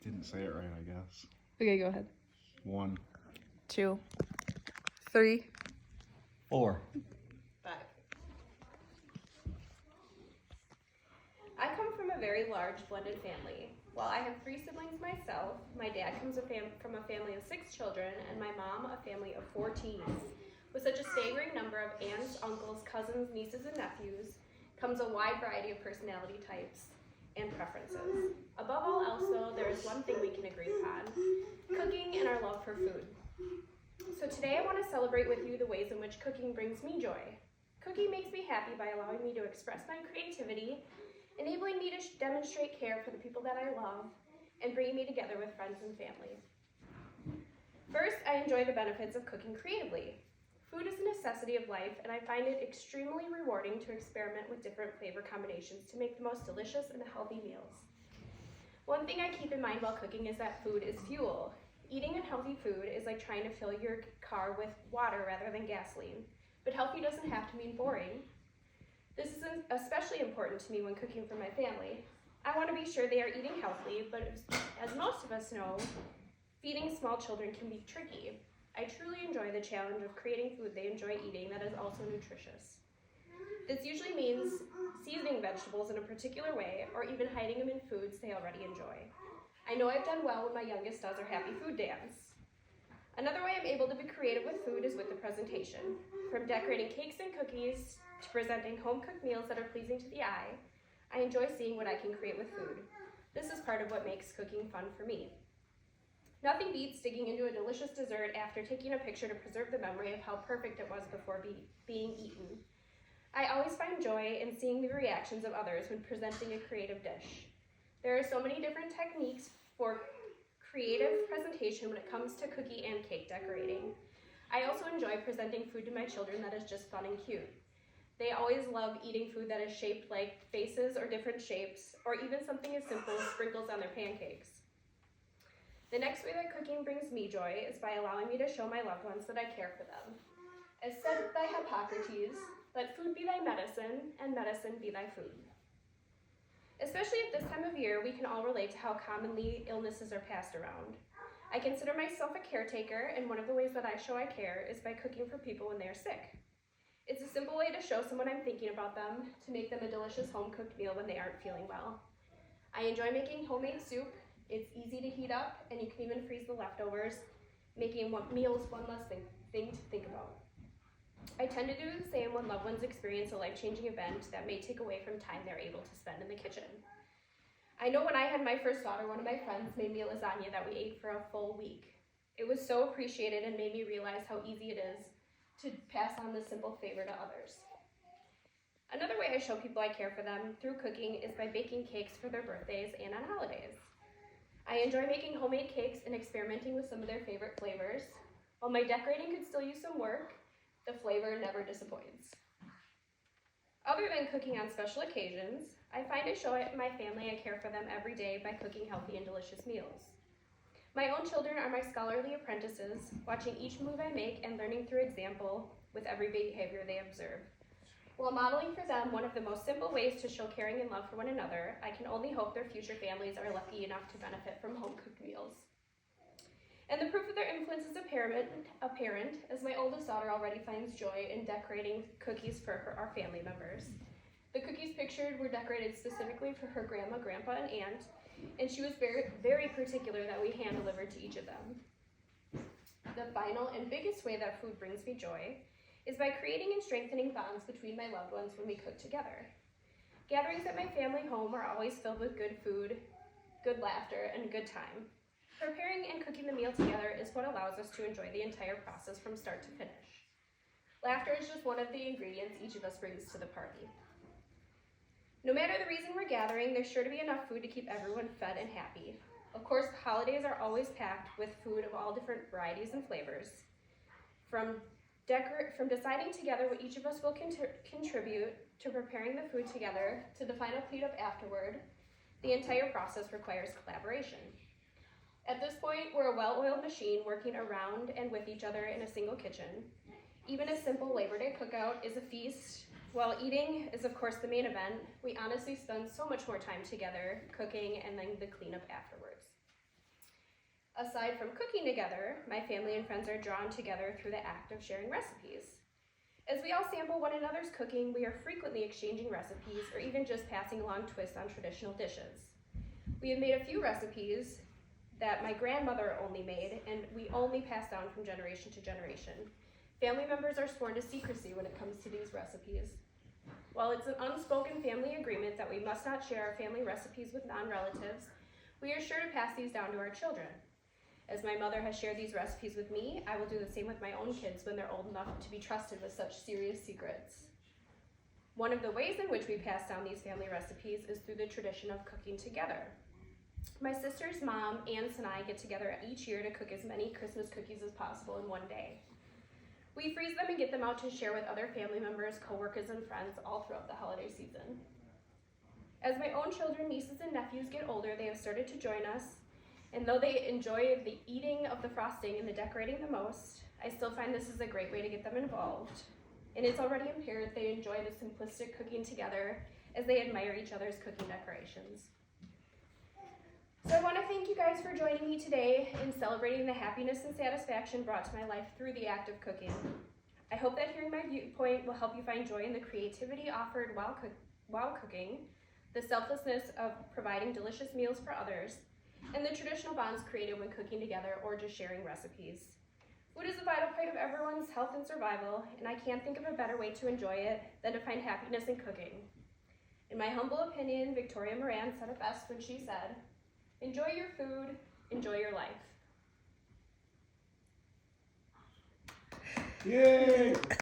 Didn't say it right, I guess. Okay, go ahead. 1, 2, 3, 4. 5. I come from a very large blended family. While I have 3 siblings myself, my dad comes from a family of 6 children, and my mom a family of 14. With such a staggering number of aunts, uncles, cousins, nieces, and nephews, comes a wide variety of personality types and preferences. Above all else, though, there is one thing we can agree upon: cooking and our love for food. So today I want to celebrate with you the ways in which cooking brings me joy. Cooking makes me happy by allowing me to express my creativity, enabling me to demonstrate care for the people that I love, and bringing me together with friends and family. First, I enjoy the benefits of cooking creatively. Food is a necessity of life, and I find it extremely rewarding to experiment with different flavor combinations to make the most delicious and healthy meals. One thing I keep in mind while cooking is that food is fuel. Eating unhealthy food is like trying to fill your car with water rather than gasoline, but healthy doesn't have to mean boring. This is especially important to me when cooking for my family. I want to be sure they are eating healthily, but as most of us know, feeding small children can be tricky. I truly enjoy the challenge of creating food they enjoy eating that is also nutritious. This usually means seasoning vegetables in a particular way, or even hiding them in foods they already enjoy. I know I've done well when my youngest does her happy food dance. Another way I'm able to be creative with food is with the presentation. From decorating cakes and cookies to presenting home-cooked meals that are pleasing to the eye, I enjoy seeing what I can create with food. This is part of what makes cooking fun for me. Nothing beats digging into a delicious dessert after taking a picture to preserve the memory of how perfect it was before being eaten. I always find joy in seeing the reactions of others when presenting a creative dish. There are so many different techniques for creative presentation when it comes to cookie and cake decorating. I also enjoy presenting food to my children that is just fun and cute. They always love eating food that is shaped like faces or different shapes, or even something as simple as sprinkles on their pancakes. The next way that cooking brings me joy is by allowing me to show my loved ones that I care for them. As said by Hippocrates, let food be thy medicine, and medicine be thy food. Especially at this time of year, we can all relate to how commonly illnesses are passed around. I consider myself a caretaker, and one of the ways that I show I care is by cooking for people when they are sick. It's a simple way to show someone I'm thinking about them, to make them a delicious home-cooked meal when they aren't feeling well. I enjoy making homemade soup. It's easy to heat up, and you can even freeze the leftovers, making meals one less thing to think about. I tend to do the same when loved ones experience a life-changing event that may take away from time they're able to spend in the kitchen. I know when I had my first daughter, one of my friends made me a lasagna that we ate for a full week. It was so appreciated and made me realize how easy it is to pass on this simple favor to others. Another way I show people I care for them through cooking is by baking cakes for their birthdays and on holidays. I enjoy making homemade cakes and experimenting with some of their favorite flavors. While my decorating could still use some work, the flavor never disappoints. Other than cooking on special occasions, I find I show my family I care for them every day by cooking healthy and delicious meals. My own children are my scholarly apprentices, watching each move I make and learning through example with every behavior they observe. While modeling for them one of the most simple ways to show caring and love for one another, I can only hope their future families are lucky enough to benefit from home-cooked meals. And the proof of their influence is apparent, as my oldest daughter already finds joy in decorating cookies for our family members. The cookies pictured were decorated specifically for her grandma, grandpa, and aunt, and she was very, very particular that we hand-delivered to each of them. The final and biggest way that food brings me joy is by creating and strengthening bonds between my loved ones when we cook together. Gatherings at my family home are always filled with good food, good laughter, and a good time. Preparing and cooking the meal together is what allows us to enjoy the entire process from start to finish. Laughter is just one of the ingredients each of us brings to the party. No matter the reason we're gathering, there's sure to be enough food to keep everyone fed and happy. Of course, holidays are always packed with food of all different varieties and flavors. From deciding together what each of us will contribute, to preparing the food together, to the final cleanup afterward, the entire process requires collaboration. At this point, we're a well-oiled machine working around and with each other in a single kitchen. Even a simple Labor Day cookout is a feast. While eating is, of course, the main event, we honestly spend so much more time together cooking and then the cleanup afterwards. Aside from cooking together, my family and friends are drawn together through the act of sharing recipes. As we all sample one another's cooking, we are frequently exchanging recipes or even just passing along twists on traditional dishes. We have made a few recipes that my grandmother only made, and we only pass down from generation to generation. Family members are sworn to secrecy when it comes to these recipes. While it's an unspoken family agreement that we must not share our family recipes with non-relatives, we are sure to pass these down to our children. As my mother has shared these recipes with me, I will do the same with my own kids when they're old enough to be trusted with such serious secrets. One of the ways in which we pass down these family recipes is through the tradition of cooking together. My sister's mom, Anne, and I get together each year to cook as many Christmas cookies as possible in one day. We freeze them and get them out to share with other family members, coworkers, and friends all throughout the holiday season. As my own children, nieces, and nephews get older, they have started to join us, and though they enjoy the eating of the frosting and the decorating the most, I still find this is a great way to get them involved. And it's already apparent they enjoy the simplistic cooking together as they admire each other's cooking decorations. So I want to thank you guys for joining me today in celebrating the happiness and satisfaction brought to my life through the act of cooking. I hope that hearing my viewpoint will help you find joy in the creativity offered while cooking, the selflessness of providing delicious meals for others, and the traditional bonds created when cooking together or just sharing recipes. Food is a vital part of everyone's health and survival, and I can't think of a better way to enjoy it than to find happiness in cooking. In my humble opinion, Victoria Moran said it best when she said, "Enjoy your food, enjoy your life." Yay!